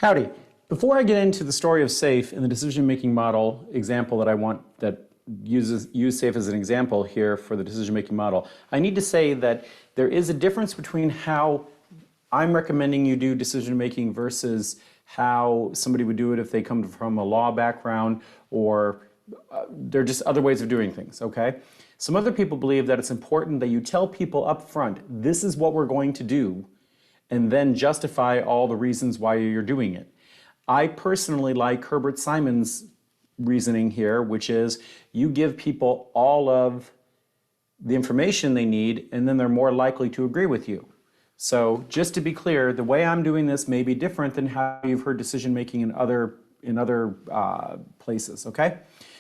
Howdy. Before I get into the story of Saif and the decision-making model example that I want that use Saif as an example here for the decision-making model, I need to say that there is a difference between how I'm recommending you do decision-making versus how somebody would do it if they come from a law background or there are just other ways of doing things, okay? Some other people believe that it's important that you tell people up front, this is what we're going to do, and then justify all the reasons why you're doing it. I personally like Herbert Simon's reasoning here, which is you give people all of the information they need, and then they're more likely to agree with you. So just to be clear, the way I'm doing this may be different than how you've heard decision making in other places, okay?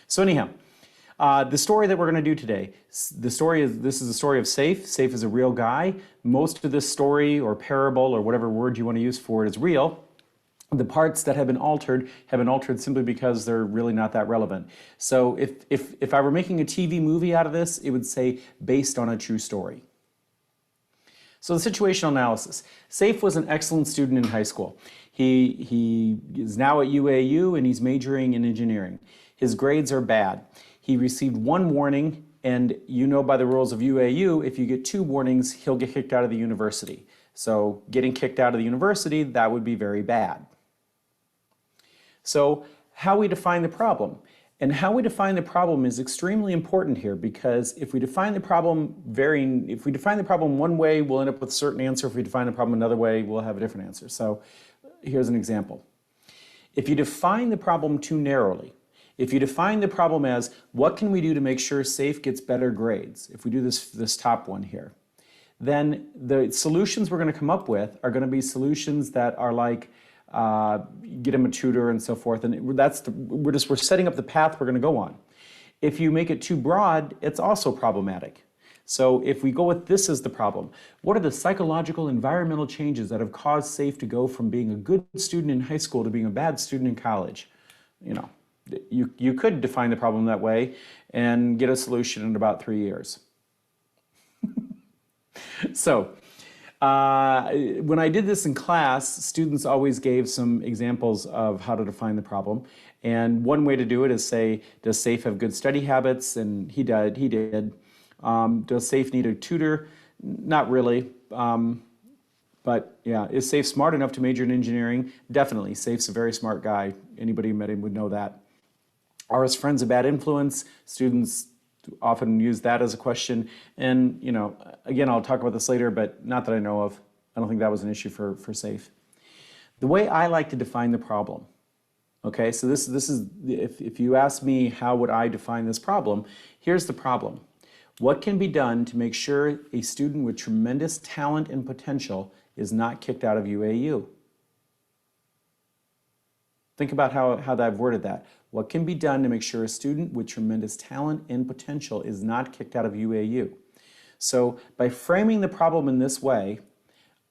So anyhow, the story that we're going to do today, this is the story of Saif. Saif is a real guy. Most of this story or parable or whatever word you want to use for it is real. The parts that have been altered simply because they're really not that relevant. So if I were making a TV movie out of this, it would say based on a true story. So the situational analysis. Saif was an excellent student in high school. He is now at UAEU and he's majoring in engineering. His grades are bad. He received one warning, and you know by the rules of UAEU, if you get 2 warnings, he'll get kicked out of the university. So getting kicked out of the university, that would be very bad. So how we define the problem. And how we define the problem is extremely important here, because if we define the problem one way, we'll end up with a certain answer. If we define the problem another way, we'll have a different answer. So here's an example. If you define the problem too narrowly, if you define the problem as what can we do to make sure Saif gets better grades, if we do this top one here, then the solutions we're going to come up with are going to be solutions that are like get him a tutor and so forth, and we're setting up the path we're going to go on. If you make it too broad, it's also problematic. So if we go with this as the problem, what are the psychological environmental changes that have caused Saif to go from being a good student in high school to being a bad student in college? You know, you could define the problem that way and get a solution in about 3 years. So when I did this in class, students always gave some examples of how to define the problem. And one way to do it is say, does Saif have good study habits? And he did. Does Saif need a tutor? Not really. But yeah, is Saif smart enough to major in engineering? Definitely. Saif's a very smart guy. Anybody who met him would know that. Are his friends a bad influence? Students often use that as a question. And, you know, again, I'll talk about this later, but not that I know of. I don't think that was an issue for Saif. The way I like to define the problem, okay, so this is, if you ask me how would I define this problem, here's the problem. What can be done to make sure a student with tremendous talent and potential is not kicked out of UAEU? Think about how I've worded that. What can be done to make sure a student with tremendous talent and potential is not kicked out of UAEU? So by framing the problem in this way,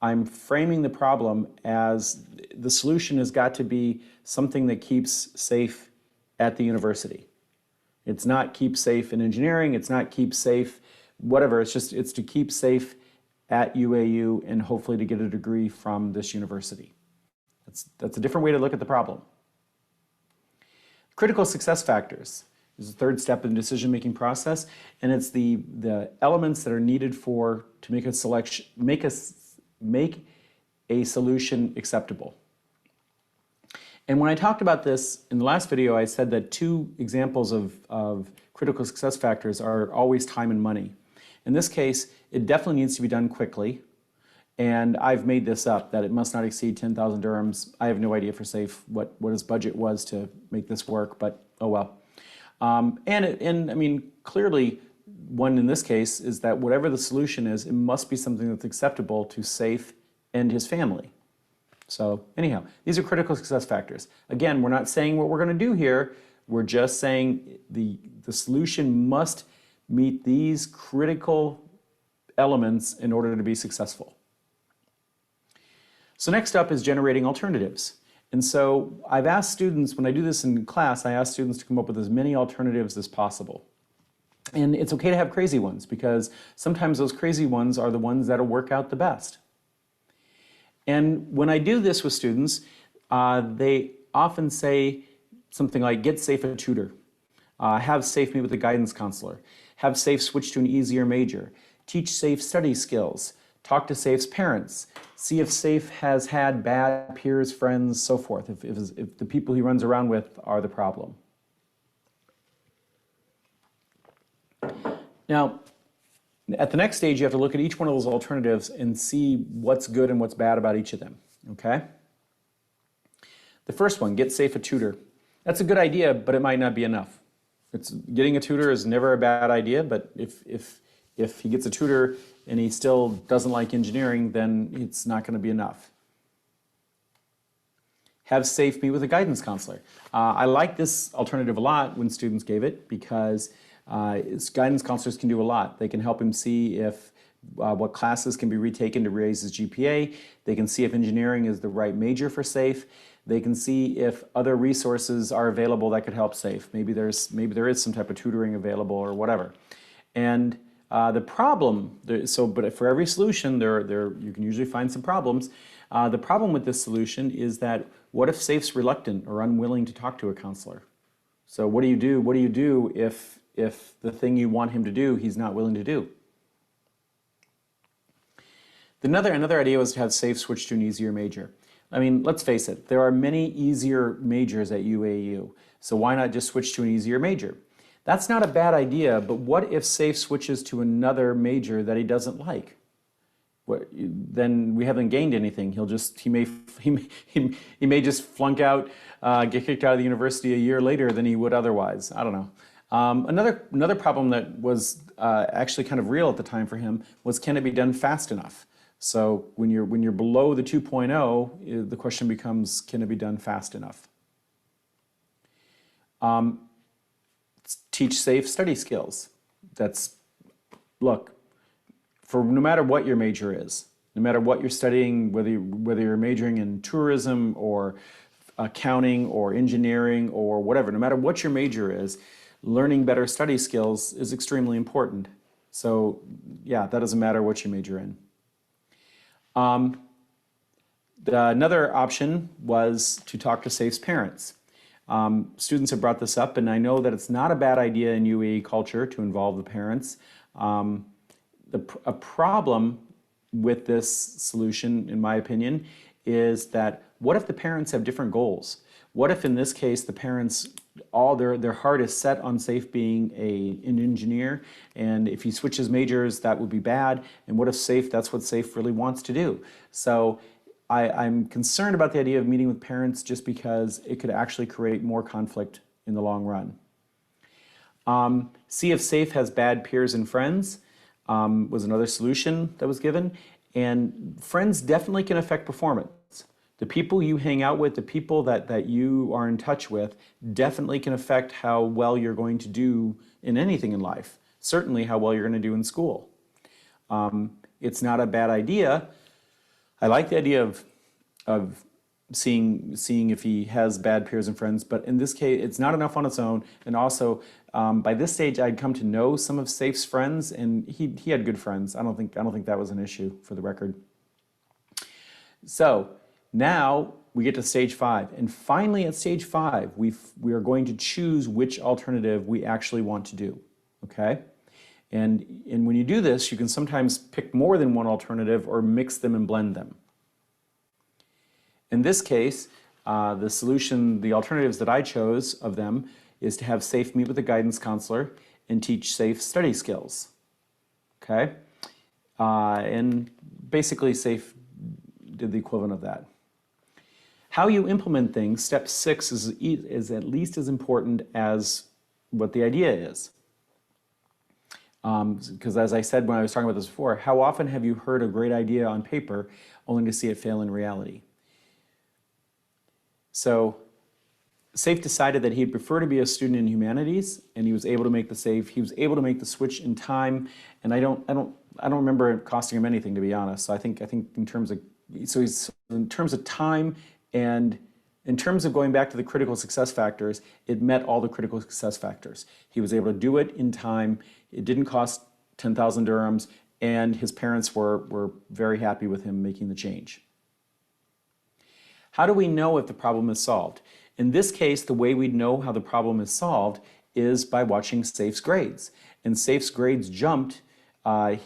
I'm framing the problem as the solution has got to be something that keeps Saif at the university. It's not keep Saif in engineering, it's not keep Saif whatever, it's to keep Saif at UAEU and hopefully to get a degree from this university. That's a different way to look at the problem. Critical success factors is the third step in the decision-making process, and it's the elements that are needed to make a solution acceptable. And when I talked about this in the last video, I said that 2 examples of critical success factors are always time and money. In this case, it definitely needs to be done quickly. And I've made this up, that it must not exceed 10,000 dirhams. I have no idea for Saif what his budget was to make this work, but oh well. And I mean, clearly, one in this case is that whatever the solution is, it must be something that's acceptable to Saif and his family. So anyhow, these are critical success factors. Again, we're not saying what we're going to do here. We're just saying the solution must meet these critical elements in order to be successful. So next up is generating alternatives. And so I've asked students, when I do this in class, I ask students to come up with as many alternatives as possible. And it's okay to have crazy ones, because sometimes those crazy ones are the ones that'll work out the best. And when I do this with students, They often say something like, get Saif a tutor, have Saif meet with a guidance counselor, have Saif switch to an easier major, teach Saif study skills, talk to Saif's parents, see if Saif has had bad peers, friends, so forth, if the people he runs around with are the problem. Now, at the next stage, you have to look at each one of those alternatives and see what's good and what's bad about each of them, okay? The first one, get Saif a tutor. That's a good idea, but it might not be enough. Getting a tutor is never a bad idea, but if he gets a tutor and he still doesn't like engineering, then it's not going to be enough. Have Saif meet with a guidance counselor. I like this alternative a lot when students gave it because guidance counselors can do a lot. They can help him see if what classes can be retaken to raise his GPA. They can see if engineering is the right major for Saif. They can see if other resources are available that could help Saif. Maybe there is some type of tutoring available or whatever. And the problem, but for every solution, you can usually find some problems. The problem with this solution is that what if Saif's reluctant or unwilling to talk to a counselor? So what do you do? What do you do if the thing you want him to do, he's not willing to do? Another idea was to have Saif switch to an easier major. I mean, let's face it, there are many easier majors at UAEU, so why not just switch to an easier major? That's not a bad idea, but what if Saif switches to another major that he doesn't like? Then we haven't gained anything. He may just flunk out, get kicked out of the university a year later than he would otherwise. I don't know. Another problem that was actually kind of real at the time for him was, can it be done fast enough? So when you're below the 2.0, the question becomes, can it be done fast enough? Teach Saif study skills. Look, for no matter what your major is, no matter what you're studying, whether you're majoring in tourism or accounting or engineering or whatever, no matter what your major is, learning better study skills is extremely important. So yeah, that doesn't matter what you major in. Another option was to talk to Saif's parents. Students have brought this up, and I know that it's not a bad idea in UAE culture to involve the parents. A problem with this solution, in my opinion, is that what if the parents have different goals? What if in this case the parents, all their heart is set on Saif being an engineer, and if he switches majors that would be bad, and what if that's what Saif really wants to do? So I'm concerned about the idea of meeting with parents just because it could actually create more conflict in the long run. See if Saif has bad peers and friends was another solution that was given, and friends definitely can affect performance. The people you hang out with, the people that you are in touch with, definitely can affect how well you're going to do in anything in life, certainly how well you're going to do in school. It's not a bad idea. I like the idea of seeing if he has bad peers and friends, but in this case, it's not enough on its own. And also, by this stage, I'd come to know some of Saif's friends, and he had good friends. I don't think that was an issue, for the record. So now we get to stage 5, and finally at stage 5, we are going to choose which alternative we actually want to do. Okay. And when you do this, you can sometimes pick more than one alternative or mix them and blend them. In this case, the alternatives that I chose of them is to have Saif meet with a guidance counselor and teach Saif study skills. Okay? And basically Saif did the equivalent of that. How you implement things, step 6, is at least as important as what the idea is. Because as I said when I was talking about this before, how often have you heard a great idea on paper only to see it fail in reality? So Saif decided that he'd prefer to be a student in humanities, and he was able to make the switch in time, and I don't remember it costing him anything, to be honest. So I think in terms of time and in terms of going back to the critical success factors, it met all the critical success factors. He was able to do it in time. It didn't cost 10,000 dirhams, and his parents were very happy with him making the change. How do we know if the problem is solved? In this case, the way we know how the problem is solved is by watching Saif's grades. And Saif's grades jumped.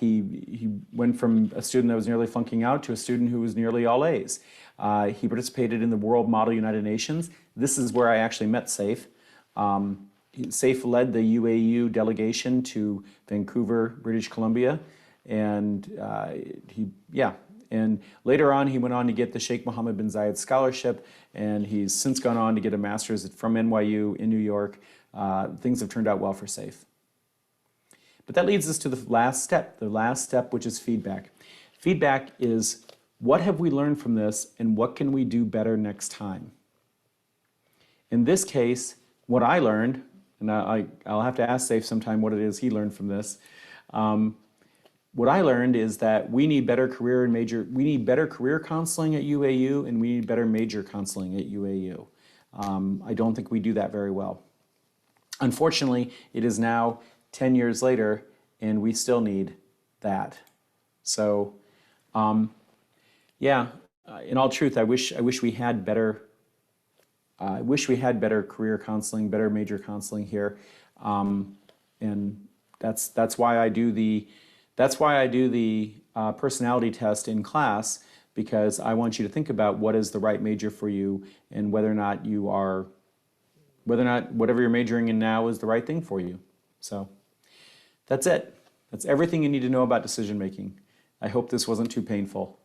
He went from a student that was nearly flunking out to a student who was nearly all A's. He participated in the World Model United Nations. This is where I actually met Saif. Saif led the UAEU delegation to Vancouver, British Columbia, and and later on he went on to get the Sheikh Mohammed bin Zayed Scholarship, and he's since gone on to get a master's from NYU in New York. Things have turned out well for Saif. But that leads us to the last step, which is feedback. Feedback is, what have we learned from this and what can we do better next time? In this case, what I learned, and I'll have to ask Saif sometime what it is he learned from this. What I learned is that we need better career counseling at UAEU, and we need better major counseling at UAEU. I don't think we do that very well. Unfortunately, it is now 10 years later, and we still need that. So, yeah, in all truth, I wish we had better. I wish we had better career counseling, better major counseling here, and that's why I do the personality test in class, because I want you to think about what is the right major for you and whether or not whatever you're majoring in now is the right thing for you. So that's it. That's everything you need to know about decision making. I hope this wasn't too painful.